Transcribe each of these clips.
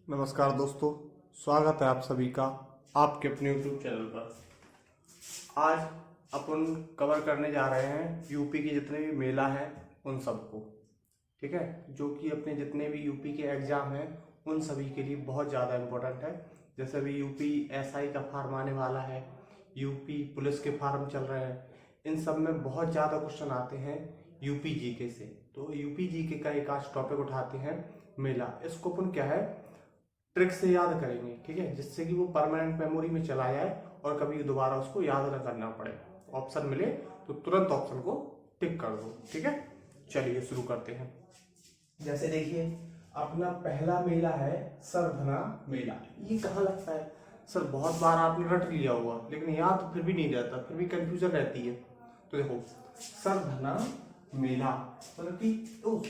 नमस्कार दोस्तों, स्वागत है आप सभी का आपके अपने YouTube चैनल पर। आज अपन कवर करने जा रहे हैं यूपी के जितने भी मेला हैं उन सबको। ठीक है, जो कि अपने जितने भी यूपी के एग्जाम हैं उन सभी के लिए बहुत ज़्यादा इम्पोर्टेंट है। जैसे अभी यूपी एसआई का फार्म आने वाला है, यूपी पुलिस के फार्म चल रहे हैं, इन सब में बहुत ज़्यादा क्वेश्चन आते हैं यूपी जीके से। तो यूपी जीके का एक आज टॉपिक उठाते हैं, मेला। इसको अपन क्या है, ट्रिक से याद करेंगे। ठीक है, जिससे कि वो परमानेंट मेमोरी में चला जाए और कभी दोबारा उसको याद न करना पड़े। ऑप्शन मिले तो तुरंत ऑप्शन को टिक कर दो। ठीक है, चलिए शुरू करते हैं। जैसे देखिए, अपना पहला मेला है सरधना मेला। ये कहाँ लगता है सर? बहुत बार आपने रट लिया हुआ, लेकिन याद तो फिर भी नहीं रहता, फिर भी कंफ्यूजन रहती है। तो देखो, सरधना मेला मतलब कि तो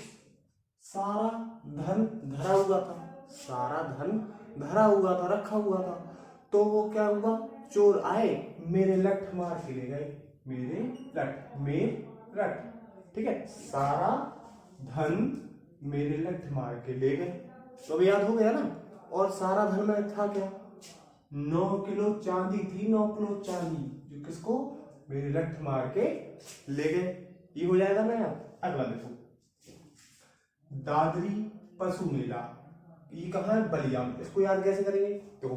सारा धन धरा हुआ था, सारा धन धरा हुआ था, रखा हुआ था। तो वो क्या हुआ, चोर आए, मेरे लठ मार के ले गए। मेरे लठ, मेरे लठ, ठीक है, सारा धन मेरे लठ मार के ले गए। तो अब याद हो गया ना। और सारा धन में था क्या, 9 किलो चांदी थी, 9 किलो चांदी, जो किसको, मेरे लठ मार के ले गए। ये हो जाएगा ना यार। अगला देखो, दादरी पशु मेला। ये कहाँ है, बलिया में। इसको याद कैसे करेंगे, तो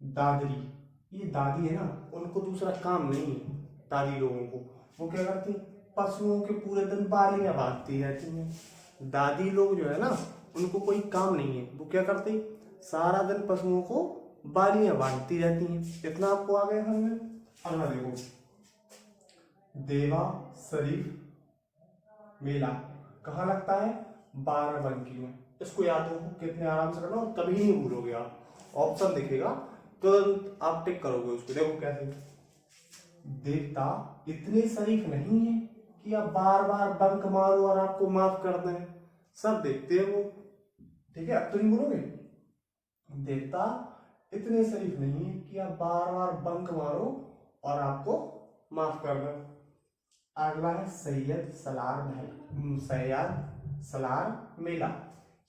दादरी, ये दादी है ना, उनको दूसरा काम नहीं है। दादी लोगों को वो क्या करती, पशुओं के पूरे दिन बालियां बांधती रहती हैं। दादी लोग जो है ना, उनको कोई काम नहीं है, वो क्या करती, सारा दिन पशुओं को बालियां बांधती रहती हैं। इतना आपको आ गया समझ में। अगला देखो, देवा शरीफ मेला कहाँ लगता है, बाराबंकी में। इसको याद रखो, कितने आराम से करना और कभी नहीं भूलोगे आप। ऑप्शन दिखेगा तुरंत आप टिक करोगे उसको। देखो कैसे, देवता इतने शरीफ नहीं है कि आप बार बार बंक मारो और आपको माफ कर दें। सब देखते हैं वो। ठीक है, अब तो नहीं बोलोगे। देवता इतने शरीफ नहीं है कि आप बार बार बंक मारो और आपको माफ कर दें। अगला है सैयद सलार मेला।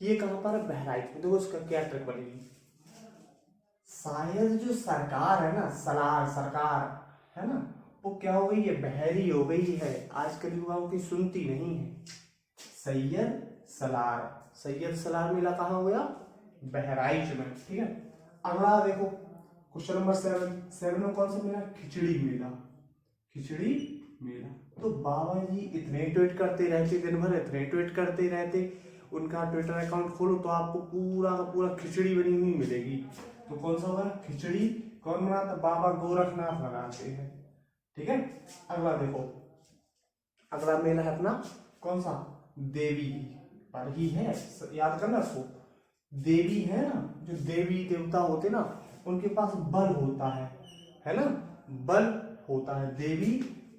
ये कहां पर है, बहराइच में। देखो इसका क्या ट्रिक बनेगी। शायद जो सरकार है ना, सलार सरकार है ना, वो क्या हो गई है, बहरी हो गई है, आजकल युवाओं की सुनती नहीं है। सैयद सलार मेला कहाँ हो गया, बहराइच में। ठीक है, अगला देखो, क्वेश्चन नंबर 7 में कौन सा मेला, खिचड़ी मेला। खिचड़ी मेला तो बाबा जी इतने ट्वीट करते रहते, दिन भर इतने ट्वीट करते रहते। उनका ट्विटर अकाउंट खोलो तो आपको पूरा का पूरा खिचड़ी बनी हुई मिलेगी। तो कौन सा होगा, खिचड़ी कौन बनाता, बाबा गोरखनाथ बनाते हैं। ठीक है, अगला देखो, अगला मेला है अपना कौन सा, देवी पर ही है। याद करना इसको, देवी है ना, जो देवी देवता होते ना, उनके पास बल होता है ना, बल होता है। देवी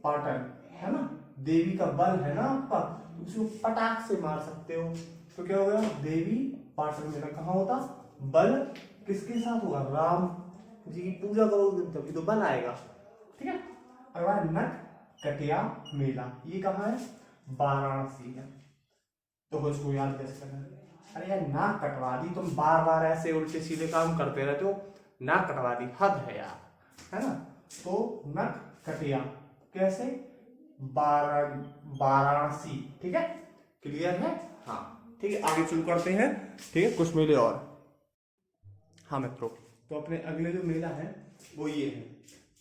पाटन है ना, देवी का बल है ना आपका, तो उसको पटाख से मार सकते हो। तो क्या हो गया, देवी पाटन मेला कहाँ होता, बल किसके साथ होगा, राम जी की पूजा करोगे तभी तो बल आएगा। ठीक है, अगला नट कटिया मेला। ये कहाँ है, वाराणसी है। तो इसको याद कैसे करना है, अरे यार नाक कटवा दी, तुम बार बार ऐसे उल्टे सीधे काम करते रहते हो। नाक कटवा दी, हद है यार, है ना। तो नक कटिया कैसे, वाराणसी। ठीक है, क्लियर है। हाँ ठीक है, आगे शुरू करते हैं। ठीक है, कुछ मेले और। हाँ मित्रों, तो अपने अगले जो मेला है वो ये है।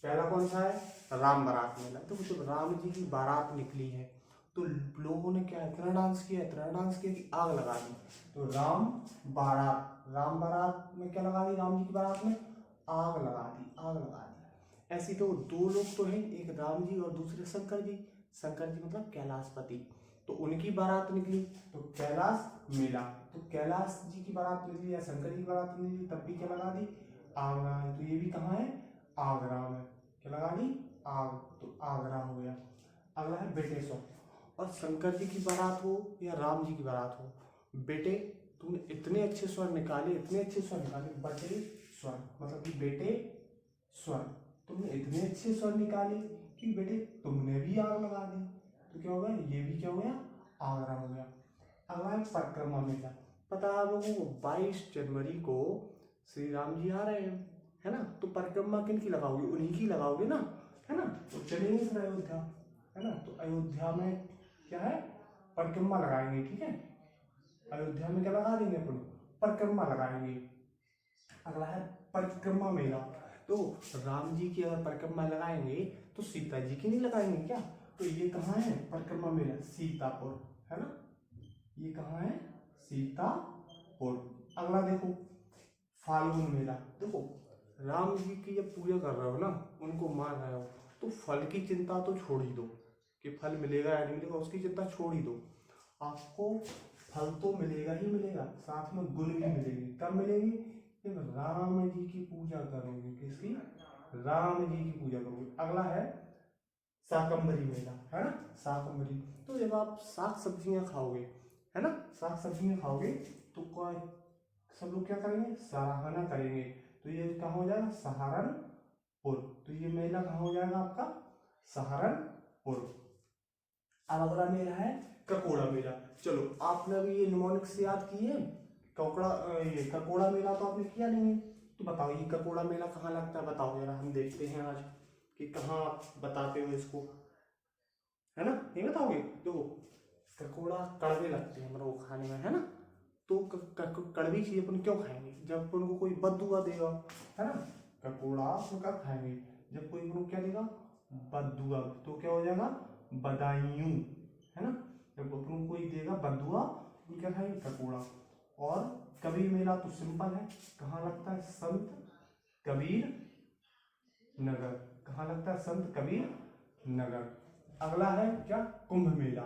पहला कौन सा है, राम बारात मेला। तो जब राम जी की बारात निकली है तो लोगों ने क्या इतना डांस किया, इतना डांस किया कि आग लगा दी। तो राम बारात में क्या लगा दी, राम जी की बारात में आग लगा दी, आग लगा दी। ऐसी तो दो लोग तो हैं, एक राम जी और दूसरे शंकर जी। शंकर जी मतलब कैलाशपति। तो उनकी बारात निकली तो कैलाश मेला। तो कैलाश जी की बारात निकली या शंकर जी की बारात निकली, तब भी क्या लगा दी, आग लगा दी। तो ये भी कहाँ है, आगरा में। क्या लगा दी, आग, तो आगरा हो गया। अगला है बेटेश्वर। और शंकर जी की बारात हो या राम जी की बारात हो, बेटे तुमने इतने अच्छे स्वर निकाले, इतने अच्छे स्वर निकाले, बटे स्वर मतलब कि बेटे स्वर, तुमने इतने अच्छे स्वर निकाले कि बेटे तुमने भी आग लगा दी। तो क्या हो गया, ये भी क्या हो गया, आगरा हो गया। अगला है परिक्रमा मेला। पता है आप लोगों को 22 जनवरी को श्री राम जी आ रहे हैं, है ना। तो परिक्रमा किन की लगाओगे, उन्हीं की लगाओगे ना, है ना। तो चलेंगे फिर अयोध्या, है ना। तो अयोध्या में क्या है, परिक्रमा लगाएंगे, ठीक है। अयोध्या में क्या लगा देंगे अपन, परिक्रमा लगाएंगे। अगला है परिक्रमा मेला। तो राम जी की अगर परिक्रमा लगाएंगे तो सीता जी की नहीं लगाएंगे क्या। तो ये कहाँ है परिक्रमा मेला, सीतापुर, है ना। ये कहाँ है, सीतापुर। अगला देखो फाल्गुन मेला। देखो राम जी की जब पूजा कर रहे हो ना, उनको मान रहे हो, तो फल की चिंता तो छोड़ ही दो कि फल मिलेगा या नहीं मिलेगा, उसकी चिंता छोड़ ही दो। आपको फल तो मिलेगा ही मिलेगा, साथ में गुण भी मिलेंगे। कब मिलेंगे, जब राम जी की पूजा करोगे। किसकी, राम जी की पूजा करोगे। अगला है शाकंभरी मेला, है ना, शाकंभरी। तो जब आप साग सब्जियां खाओगे, है ना, साग सब्जियां खाओगे, तो कोई सब लोग क्या करेंगे, सराहना करेंगे। तो ये कहाँ हो जाएगा, सहारनपुर। तो ये मेला कहाँ हो जाएगा आपका, सहारनपुर। अब अगला मेला है ककोड़ा मेला। चलो आपने अभी ये निमोनिक्स से याद की है, ये ककोड़ा मेला तो आपने किया नहीं है। तो बताओ ये ककोड़ा मेला कहाँ लगता है, बताओ जरा, हम देखते हैं आज कि कहाँ आप बताते हो इसको, है ना, नहीं बताओगे। देखो ककोड़ा कड़वे लगते हैं मतलब वो खाने में, है ना। तो कड़वी चीज अपन क्यों खाएंगे, जब अपन को कोई बददुआ देगा, है ना। ककोड़ा अपन कब खाएंगे, जब कोई अपन को क्या देगा, बददुआ। तो क्या हो जाएगा, बदायूं, है ना। जब अपन को कोई देगा बददुआ तो क्या खाएंगे, ककोड़ा। और कबीर मेला तो सिंपल है, कहाँ लगता है, संत कबीर नगर। कहाँ लगता है, संत कबीर नगर। अगला है क्या, कुंभ मेला।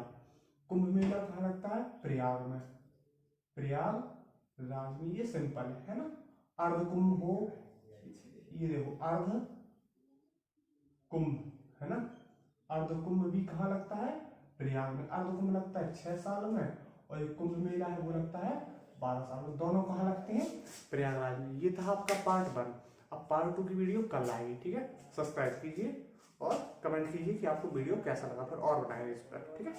कुंभ मेला कहाँ लगता है, प्रयाग में, प्रयागराज में। ये सिंपल है ना। अर्ध कुंभ हो, ये देखो अर्ध कुंभ, है ना। अर्ध कुंभ भी कहाँ लगता है, प्रयाग में। अर्ध कुंभ लगता है 6 साल में, और एक कुंभ मेला है वो लगता है 12 साल में। दोनों कहाँ लगते हैं, प्रयागराज में। ये था आपका पार्ट 1। अब पार्ट 2 की वीडियो कल आएगी, ठीक है। सब्सक्राइब कीजिए और कमेंट कीजिए कि आपको वीडियो कैसा लगा, फिर और बनाएंगे इस पर, ठीक है।